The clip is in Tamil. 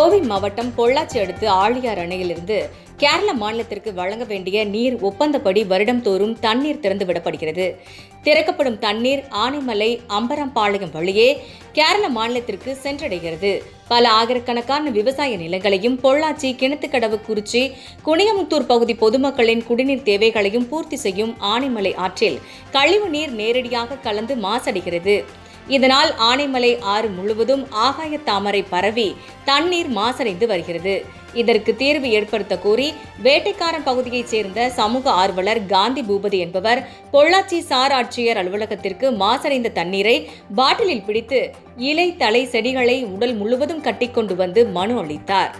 கோவை மாவட்டம் பொள்ளாச்சி அடுத்து ஆழியார் அணையிலிருந்து கேரள மாநிலத்திற்கு வழங்க வேண்டிய நீர் ஒப்பந்தப்படி வருடம்தோறும் தண்ணீர் திறந்துவிடப்படுகிறது. திறக்கப்படும் தண்ணீர் ஆனைமலை அம்பரம்பாளையம் வழியே கேரள மாநிலத்திற்கு சென்றடைகிறது. பல ஆயிரக்கணக்கான விவசாய நிலங்களையும் பொள்ளாச்சி, கிணத்துக்கடவு, குறிச்சி, குனியமுத்தூர் பகுதி பொதுமக்களின் குடிநீர் தேவைகளையும் பூர்த்தி செய்யும் ஆனைமலை ஆற்றில் கழிவு நீர் நேரடியாக கலந்து மாசடைகிறது. இதனால் ஆனைமலை ஆறு முழுவதும் ஆகாய தாமரை பரவி தண்ணீர் மாசடைந்து வருகிறது. இதற்கு தீர்வு ஏற்படுத்த கோரி வேட்டைக்காரன் பகுதியைச் சேர்ந்த சமூக ஆர்வலர் காந்தி பூபதி என்பவர் பொள்ளாச்சி சார் ஆட்சியர் அலுவலகத்திற்கு மாசடைந்த தண்ணீரை பாட்டிலில் பிடித்து இலை, தலை, செடிகளை உடல் முழுவதும் கட்டிக்கொண்டு வந்து மனு அளித்தார்.